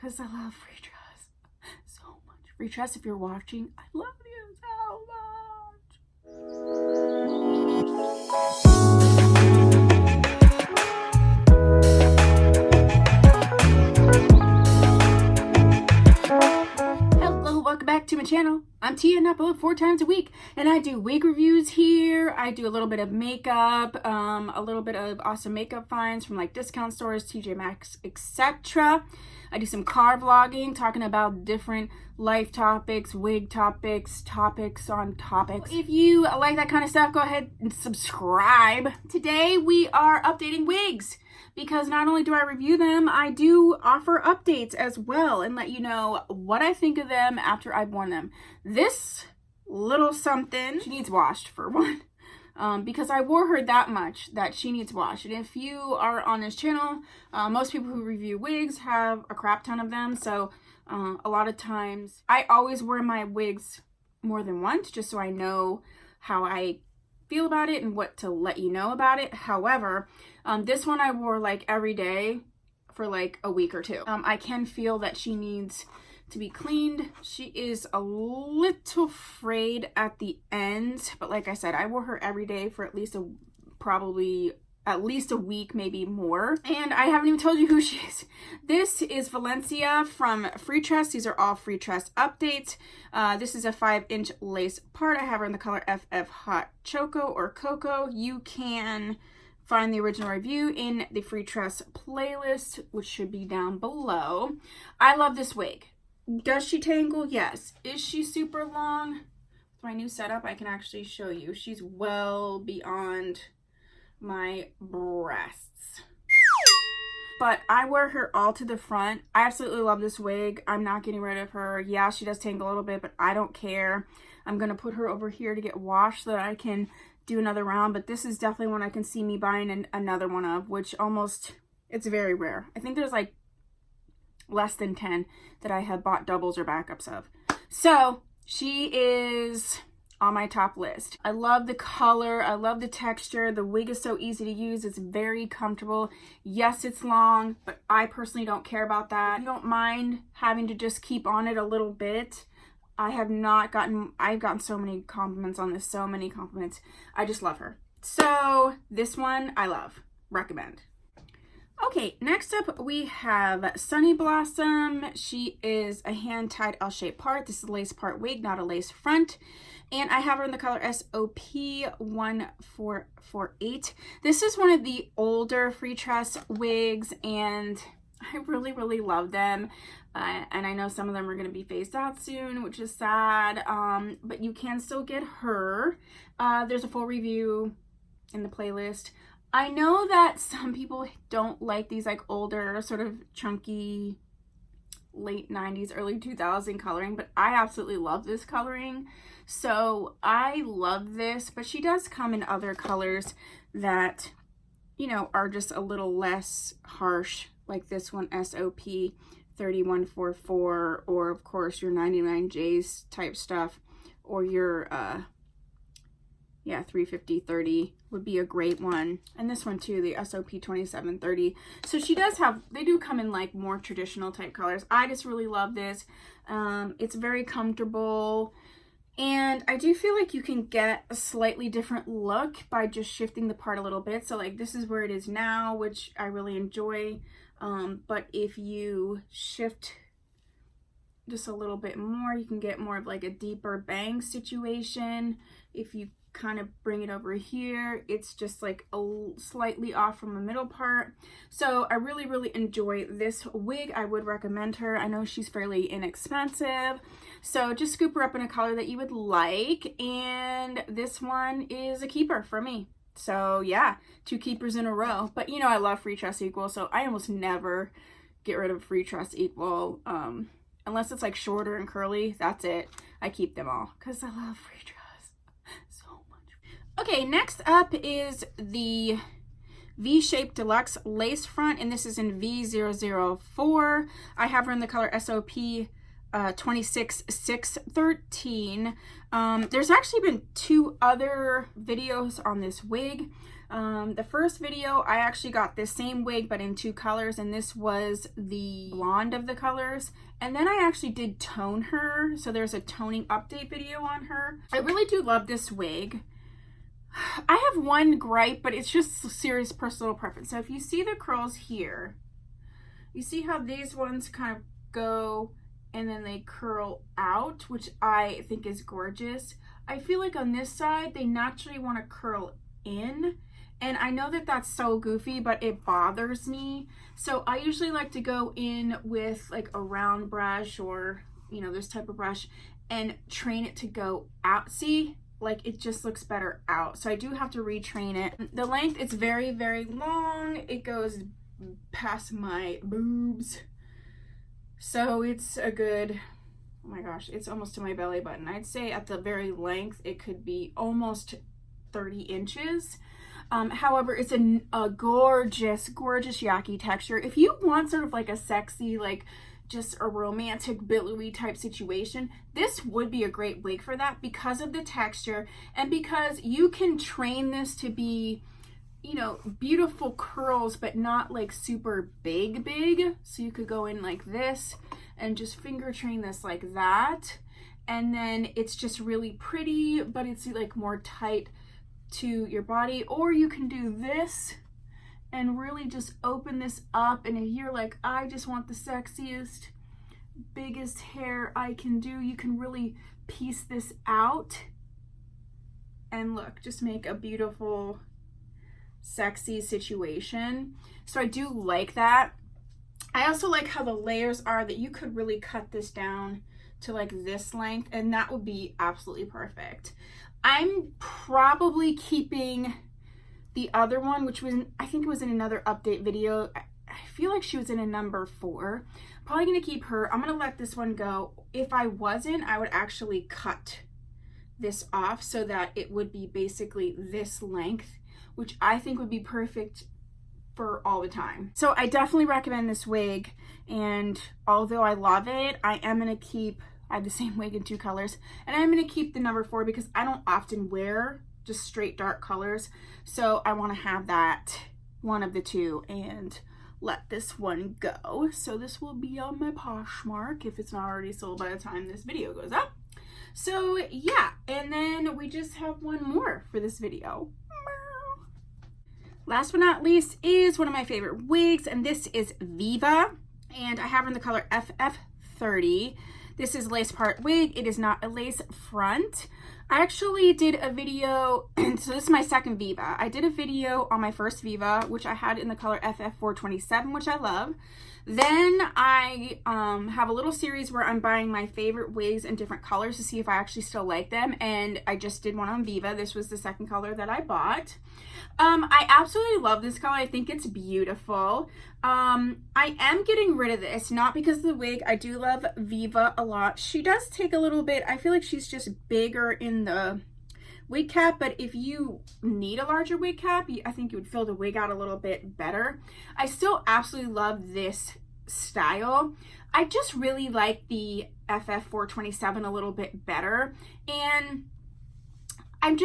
because I love Freetress so much. Freetress, if you're watching, I love you so much. Hello, welcome back to my channel. I'm Tia and I upload 4 times a week, and I do wig reviews here. I do a little bit of makeup, a little bit of awesome makeup finds from like discount stores, TJ Maxx, etc. I do some car vlogging, talking about different life topics, wig topics, topics on topics. If you like that kind of stuff, go ahead and subscribe. Today we are updating wigs, because not only do I review them, I do offer updates as well and let you know what I think of them after I've worn them. This little something, she needs washed for one. Because I wore her that much that she needs washed. And if you are on this channel, most people who review wigs have a crap ton of them. So a lot of times I always wear my wigs more than once, just so I know how I feel about it and what to let you know about it. However, this one I wore like every day for like a week or two. I can feel that she needs to be cleaned. She is a little frayed at the end, but like I said, I wore her every day for at least probably at least a week, maybe more. And I haven't even told you who she is. This is Valencia from Freetress. These are all Freetress updates. This is a 5-inch lace part. I have her in the color FF Hot Choco or Cocoa. You can find the original review in the Freetress playlist, which should be down below. I love this wig. Does she tangle? Yes. Is she super long? With my new setup, I can actually show you. She's well beyond my breasts. But I wear her all to the front. I absolutely love this wig. I'm not getting rid of her. Yeah, she does tangle a little bit, but I don't care. I'm going to put her over here to get washed so that I can do another round. But this is definitely one I can see me buying another one of, which it's very rare. I think there's like less than 10 that I have bought doubles or backups of. So she is on my top list. I love the color. I love the texture. The wig is so easy to use. It's very comfortable. Yes, it's long, but I personally don't care about that. I don't mind having to just keep on it a little bit. I've gotten so many compliments on this, so many compliments. I just love her. So this one I love, recommend. Okay, next up we have Sunny Blossom. She is a hand-tied L-shaped part. This is a lace part wig, not a lace front. And I have her in the color SOP1448. This is one of the older Freetress wigs, and I really, really love them. And I know some of them are going to be phased out soon, which is sad. But you can still get her. There's a full review in the playlist. I know that some people don't like these like older sort of chunky late 90s, early 2000 coloring, but I absolutely love this coloring. So I love this, but she does come in other colors that, you know, are just a little less harsh, like this one, SOP3144, or of course your 99Js type stuff, or your 35030 would be a great one. And this one too, the SOP2730. So they do come in like more traditional type colors. I just really love this. It's very comfortable. And I do feel like you can get a slightly different look by just shifting the part a little bit. So like this is where it is now, which I really enjoy. But if you shift just a little bit more, you can get more of like a deeper bang situation. If you kind of bring it over here, it's just like slightly off from the middle part. So I really, really enjoy this wig. I would recommend her. I know she's fairly inexpensive, so just scoop her up in a color that you would like. And this one is a keeper for me. So yeah, 2 keepers in a row. But you know, I love Freetress Equal, so I almost never get rid of Freetress Equal. Unless it's like shorter and curly, that's it. I keep them all because I love Freetress so much. Okay, next up is the V-shaped deluxe lace front, and this is in V-004. I have her in the color SOP26613. There's actually been 2 other videos on this wig. The first video, I actually got this same wig, but in 2 colors, and this was the blonde of the colors. And then I actually did tone her, so there's a toning update video on her. I really do love this wig. I have one gripe, but it's just serious personal preference. So if you see the curls here, you see how these ones kind of go and then they curl out, which I think is gorgeous. I feel like on this side, they naturally want to curl in. And I know that that's so goofy, but it bothers me. So I usually like to go in with like a round brush or, you know, this type of brush and train it to go out. See, like it just looks better out. So I do have to retrain it. The length, it's very, very long. It goes past my boobs. So it's a good, oh my gosh, it's almost to my belly button. I'd say at the very length, it could be almost 30 inches. However, it's a gorgeous, gorgeous yaki texture. If you want sort of like a sexy, like just a romantic billowy type situation, this would be a great wig for that because of the texture and because you can train this to be, you know, beautiful curls, but not like super big. So you could go in like this and just finger train this like that. And then it's just really pretty, but it's like more tight to your body. Or you can do this and really just open this up. And if you're like, I just want the sexiest, biggest hair I can do, you can really piece this out and look, just make a beautiful, sexy situation. So I do like that. I also like how the layers are, that you could really cut this down to like this length, and that would be absolutely perfect. I'm probably keeping the other one, which was, I think it was in another update video. I feel like she was in a number 4. Probably gonna keep her. I'm gonna let this one go. If I wasn't, I would actually cut this off so that it would be basically this length, which I think would be perfect for all the time. So I definitely recommend this wig, and although I love it, I am gonna keep, I have the same wig in 2 colors, and I'm gonna keep the number 4 because I don't often wear just straight dark colors. So I wanna have that one of the 2 and let this one go. So this will be on my Poshmark if it's not already sold by the time this video goes up. So yeah, and then we just have one more for this video. Last but not least is one of my favorite wigs, and this is Viva, and I have her in the color FF30. This is lace part wig. It is not a lace front. I actually did a video, so this is my second Viva. I did a video on my first Viva, which I had in the color FF427, which I love. Then I have a little series where I'm buying my favorite wigs in different colors to see if I actually still like them, and I just did one on Viva. This was the second color that I bought. I absolutely love this color. I think it's beautiful. I am getting rid of this, not because of the wig. I do love Viva a lot. She does take a little bit, I feel like she's just bigger in the wig cap, but if you need a larger wig cap, I think you would fill the wig out a little bit better. I still absolutely love this style. I just really like the FF427 a little bit better, and I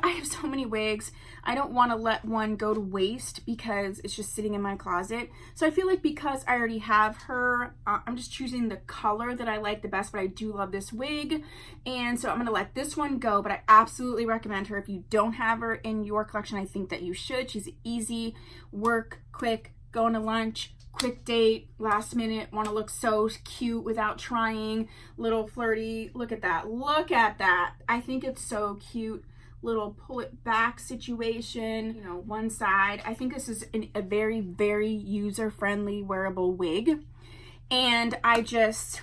have so many wigs. I don't want to let one go to waste because it's just sitting in my closet. So I feel like because I already have her, I'm just choosing the color that I like the best, but I do love this wig. And so I'm going to let this one go, but I absolutely recommend her. If you don't have her in your collection, I think that you should. She's easy, work, quick, going to lunch, quick date, last minute, want to look so cute without trying, little flirty. Look at that. Look at that. I think it's so cute. Little pull it back situation, you know, one side. I think this is a very, very user-friendly wearable wig. And I just,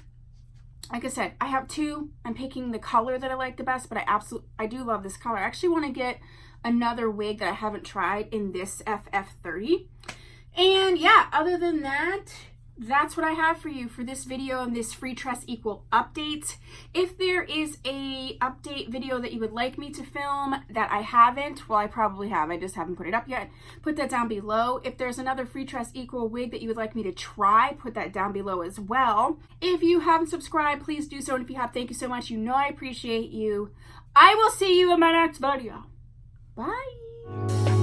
like I said, I have 2. I'm picking the color that I like the best, but I do love this color. I actually want to get another wig that I haven't tried in this FF30. And yeah, other than that, that's what I have for you for this video and this Freetress equal update. If there is a update video that you would like me to film that I haven't, well, I probably have, I just haven't put it up yet, put that down below. If there's another Freetress equal wig that you would like me to try, put that down below as well. If you haven't subscribed, please do so, and if you have, thank you so much. You know I appreciate you. I will see you in my next video. Bye.